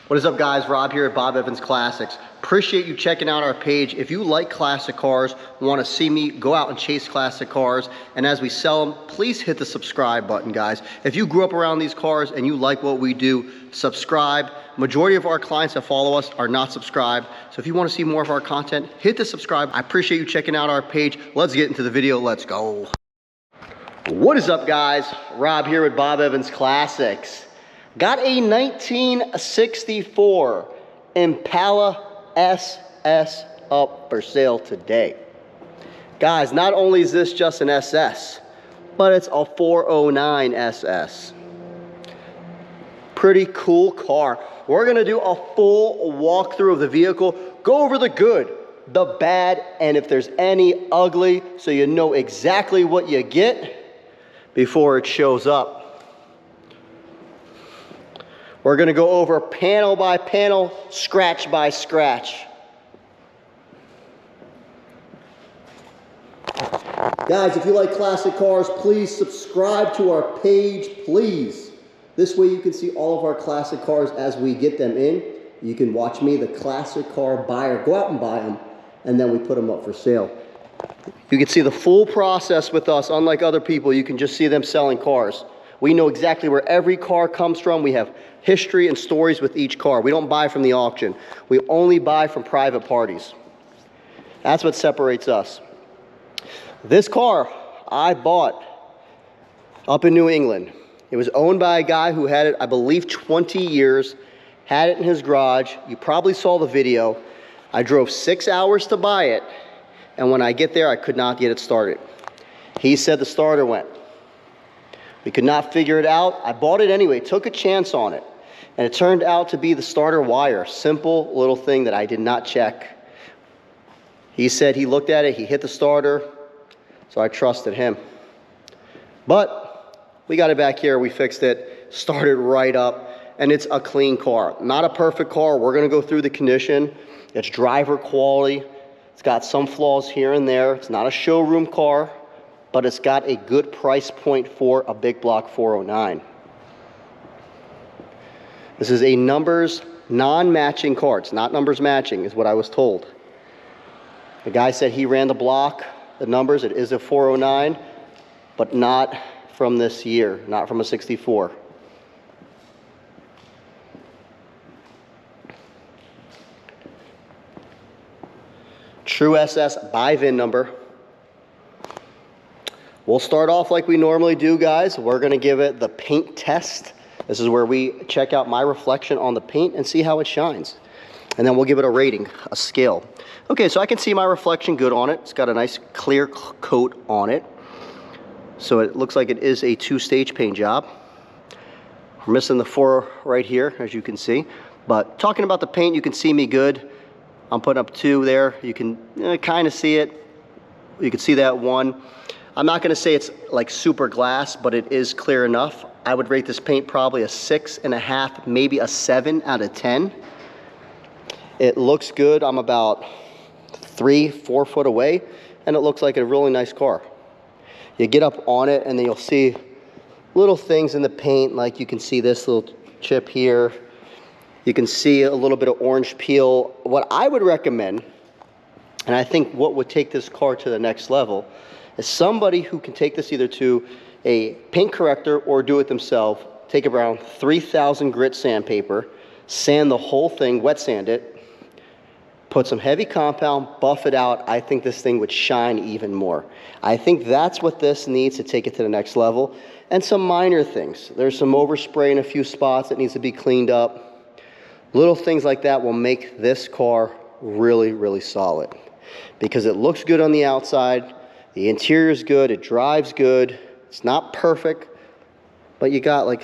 What is up, guys? Rob here at Bob Evans Classics. Appreciate you checking out our page. If you like classic cars, want to see me go out and chase classic cars, and as we sell them, please hit the subscribe button, guys. If you grew up around these cars and you like what we do, subscribe. Majority of our clients that follow us are not subscribed, so if you want to see more of our content, hit the subscribe. I appreciate you checking out our page. Let's get into the video. Let's go. What is up, guys? Rob here with Bob Evans Classics. Got a 1964 Impala SS up for sale today. Guys, not only is this just an SS, but it's a 409 SS. Pretty cool car. We're gonna do a full walkthrough of the vehicle, go over the good, the bad, and if there's any ugly, so you know exactly what you get before it shows up. We're gonna go over panel by panel, scratch by scratch. Guys, if you like classic cars, please subscribe to our page, please. This way you can see all of our classic cars as we get them in. You can watch me, the classic car buyer, go out and buy them, and then we put them up for sale. You can see the full process with us. Unlike other people, you can just see them selling cars. We know exactly where every car comes from. We have history and stories with each car. We don't buy from the auction. We only buy from private parties. That's what separates us. This car I bought up in New England. It was owned by a guy who had it, I believe, 20 years, had it in his garage. You probably saw the video. I drove 6 hours to buy it, and when I get there, I could not get it started. He said the starter went. We could not figure it out. I bought it anyway, took a chance on it. And it turned out to be the starter wire. Simple little thing that I did not check. He said he looked at it, he hit the starter, so I trusted him. But we got it back here, we fixed it, started right up, and it's a clean car. Not a perfect car. We're gonna go through the condition. It's driver quality. It's got some flaws here and there. It's not a showroom car, but it's got a good price point for a big block 409. This is a numbers non-matching car. It's not numbers matching, is what I was told. The guy said he ran the block, the numbers. It is a 409, but not from this year, not from a 64. True SS by VIN number. We'll start off like we normally do, guys. We're gonna give it the paint test. This is where we check out my reflection on the paint and see how it shines. And then we'll give it a rating, a scale. Okay, so I can see my reflection good on it. It's got a nice clear coat on it. So it looks like it is a two-stage paint job. We're missing the 4 right here, as you can see. But talking about the paint, you can see me good. I'm putting up 2 there. You can kind of see it. You can see that 1. I'm not gonna say it's like super glass, but it is clear enough. I would rate this paint probably a 6.5, maybe a 7 out of 10. It looks good. I'm about 3-4 foot away, and it looks like a really nice car. You get up on it, and then you'll see little things in the paint, like you can see this little chip here. You can see a little bit of orange peel. What I would recommend, and I think what would take this car to the next level, is somebody who can take this either to a paint corrector or do it themselves. Take around 3,000 grit sandpaper, sand the whole thing, wet sand it, put some heavy compound, buff it out. I think this thing would shine even more. I think that's what this needs to take it to the next level. And some minor things. There's some overspray in a few spots that needs to be cleaned up. Little things like that will make this car really, really solid. Because it looks good on the outside. The interior is good, it drives good. It's not perfect, but you got like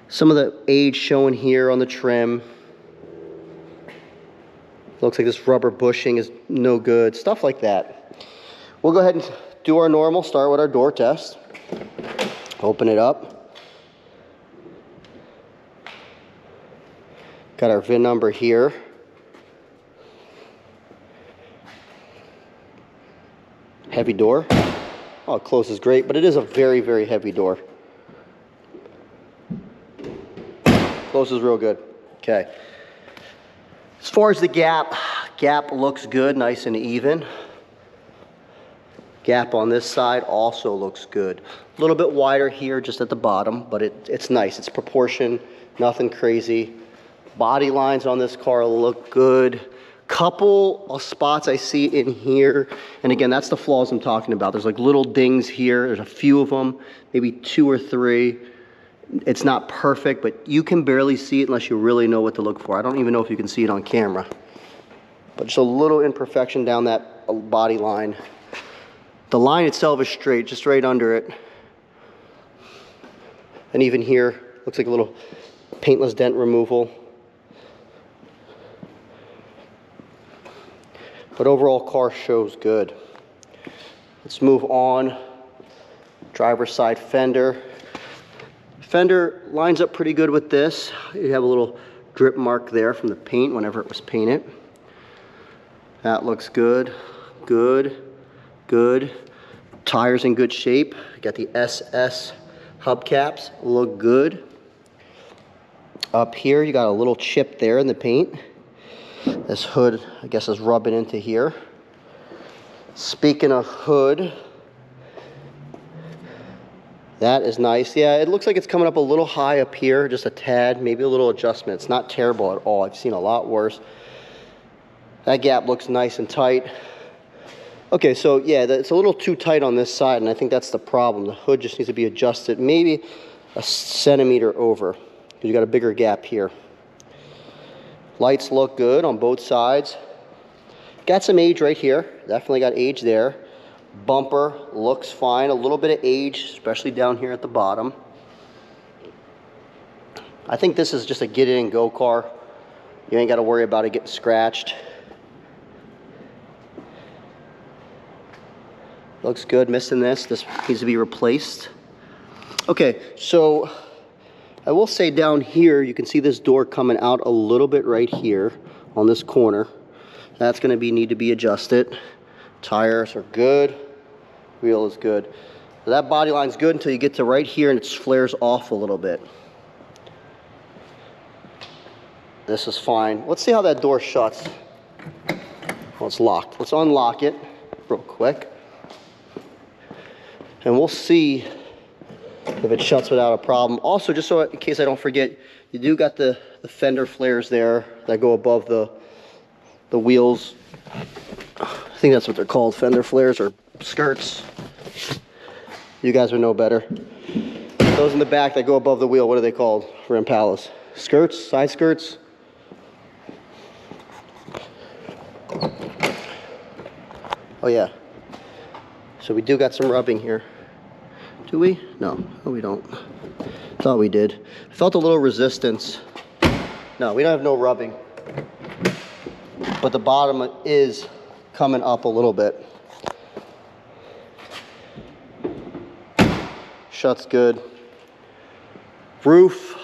some of the age showing here on the trim. Looks like this rubber bushing is no good, stuff like that. We'll go ahead and do our normal, start with our door test. Open it up. Got our VIN number here. Heavy door. Oh, it closes great, but it is a very, very heavy door. Close is real good. Okay. As far as the gap looks good, nice and even. Gap on this side also looks good. A little bit wider here just at the bottom, but it's nice. It's proportioned, nothing crazy. Body lines on this car look good. Couple of spots I see in here, and again, that's the flaws I'm talking about. There's like little dings here. There's a few of them, maybe 2 or 3. It's not perfect, but you can barely see it unless you really know what to look for. I don't even know if you can see it on camera. But just a little imperfection down that body line. The line itself is straight, just right under it. And even here, looks like a little paintless dent removal. But overall, car shows good. Let's move on. Driver's side fender. Fender lines up pretty good with this. You have a little drip mark there from the paint whenever it was painted. That looks good. Good. Good. Tires in good shape. Got the SS hubcaps. Look good. Up here, you got a little chip there in the paint. This hood, I guess, is rubbing into here. Speaking of hood, that is nice. Yeah, it looks like it's coming up a little high up here, just a tad, maybe a little adjustment. It's not terrible at all. I've seen a lot worse. That gap looks nice and tight. Okay, so yeah, it's a little too tight on this side, and I think that's the problem. The hood just needs to be adjusted maybe a centimeter over, because you got a bigger gap here. Lights look good on both sides. Got some age right here. Definitely got age there. Bumper looks fine. A little bit of age, especially down here at the bottom. I think this is just a get in and go car. You ain't got to worry about it getting scratched. Looks good. Missing this. This needs to be replaced. Okay, so I will say down here, you can see this door coming out a little bit right here on this corner. That's going to need to be adjusted. Tires are good. Wheel is good. So that body line's good until you get to right here and it flares off a little bit. This is fine. Let's see how that door shuts. Well, it's locked. Let's unlock it real quick. And we'll see if it shuts without a problem. Also, just so in case I don't forget, you do got the fender flares there that go above the wheels. I think that's what they're called, fender flares or skirts. You guys would know better. Those in the back that go above the wheel, what are they called for Impalas? Skirts? Side skirts? Oh yeah. So we do got some rubbing here. Do we? No, we don't. Thought we did. Felt a little resistance. No, we don't have no rubbing. But the bottom is coming up a little bit. Shuts good. Roof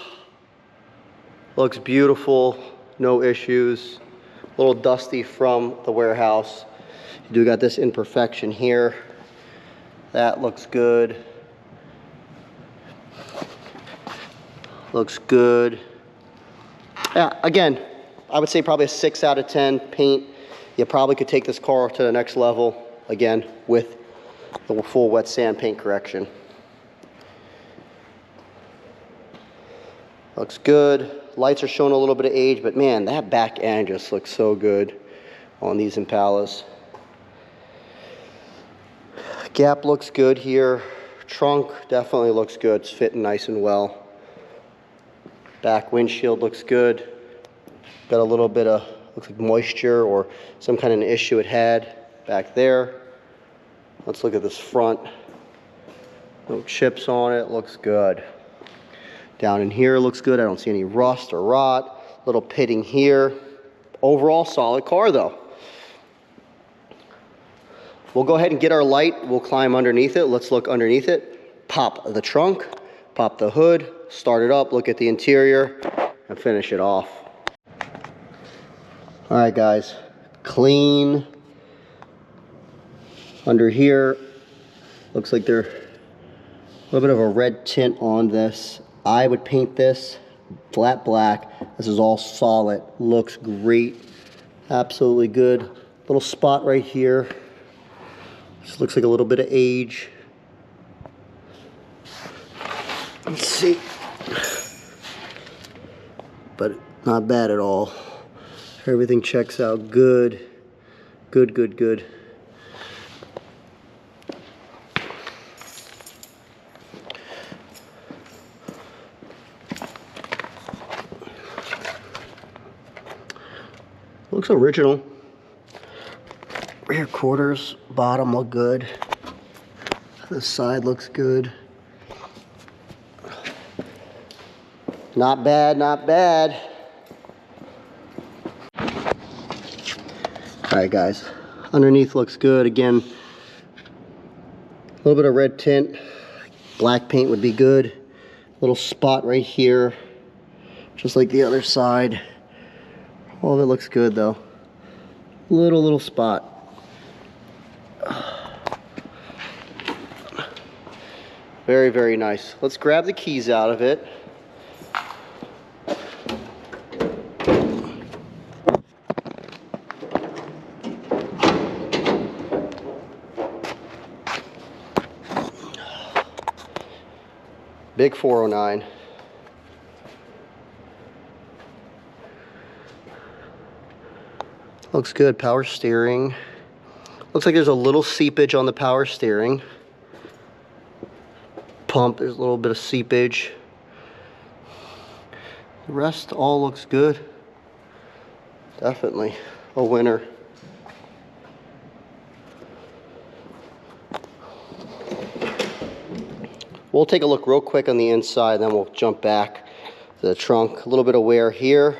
looks beautiful. No issues. A little dusty from the warehouse. You do got this imperfection here. That looks good. Looks good. Yeah, again, I would say probably a 6 out of 10 paint. You probably could take this car to the next level, again, with the full wet sand paint correction. Looks good. Lights are showing a little bit of age, but man, that back end just looks so good on these Impalas. Gap looks good here. Trunk definitely looks good. It's fitting nice and well. Back windshield looks good. Got a little bit of, looks like moisture or some kind of an issue it had back there. Let's look at this front. No chips on it. Looks good. Down in here looks good. I don't see any rust or rot. Little pitting here. Overall solid car though. We'll go ahead and get our light. We'll climb underneath it. Let's look underneath it. Pop the trunk, pop the hood, start it up, look at the interior, and finish it off. All right, guys, clean. Under here, looks like there's a little bit of a red tint on this. I would paint this flat black. This is all solid. Looks great. Absolutely good. Little spot right here. Just looks like a little bit of age. Let's see. But not bad at all. Everything checks out good. Good, good, good. Looks original. Rear quarters, bottom look good. This side looks good. Not bad, not bad. Alright guys, underneath looks good. Again, a little bit of red tint. Black paint would be good. Little spot right here, just like the other side. All of it looks good though. Little spot. Very, very nice. Let's grab the keys out of it. Big 409. Looks good. Power steering. Looks like there's a little seepage on the power steering. Pump, there's a little bit of seepage. The rest all looks good. Definitely a winner. We'll take a look real quick on the inside, then we'll jump back to the trunk. A little bit of wear here.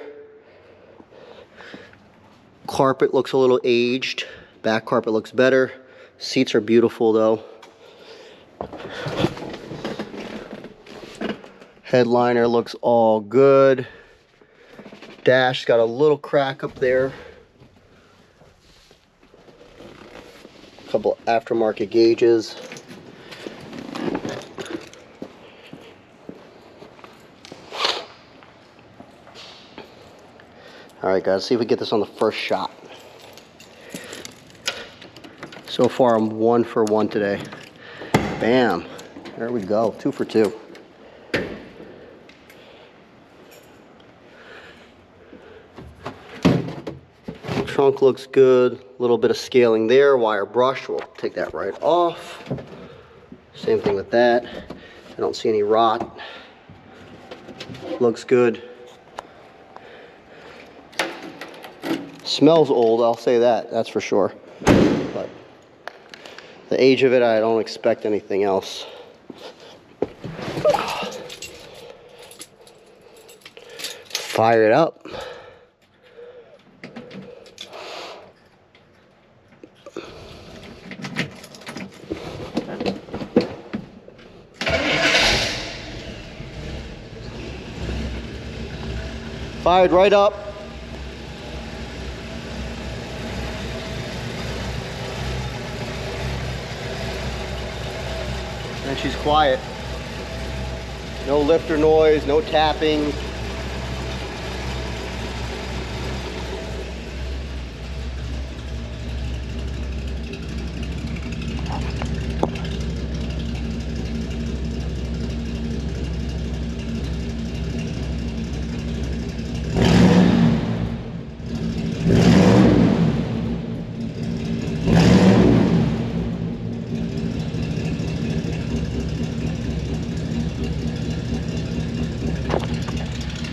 Carpet looks a little aged. Back carpet looks better. Seats are beautiful though. Headliner looks all good. Dash got a little crack up there. A couple aftermarket gauges. Alright guys, see if we get this on the first shot. So far I'm 1 for 1 today. Bam. There we go. 2 for 2. Trunk looks good. A little bit of scaling there. Wire brush. We'll take that right off. Same thing with that. I don't see any rot. Looks good. Smells old, I'll say that. That's for sure. But the age of it, I don't expect anything else. Fire it up. Fired right up. And she's quiet. No lifter noise, no tapping.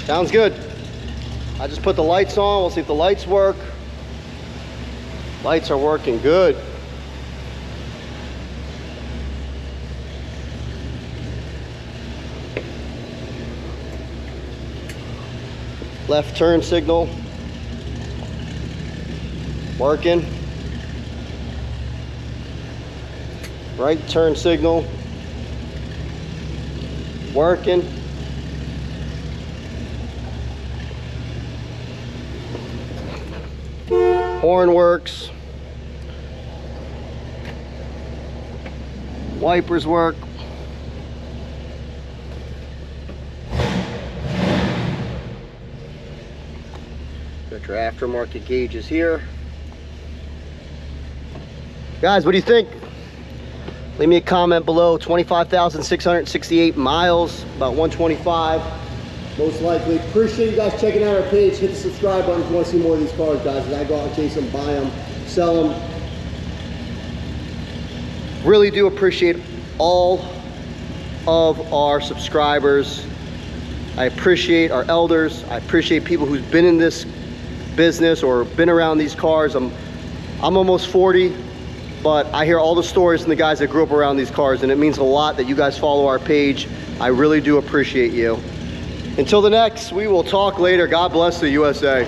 Sounds good. I just put the lights on. We'll see if the lights work. Lights are working good. Left turn signal. Working. Right turn signal. Working. Horn works. Wipers work. Got your aftermarket gauges here. Guys, what do you think? Leave me a comment below. 25,668 miles, about 125. Most likely. Appreciate you guys checking out our page. Hit the subscribe button if you want to see more of these cars, guys. As I go out and chase them, buy them, sell them. Really do appreciate all of our subscribers. I appreciate our elders. I appreciate people who's been in this business or been around these cars. I'm almost 40, but I hear all the stories from the guys that grew up around these cars, and it means a lot that you guys follow our page. I really do appreciate you. Until the next, we will talk later. God bless the USA.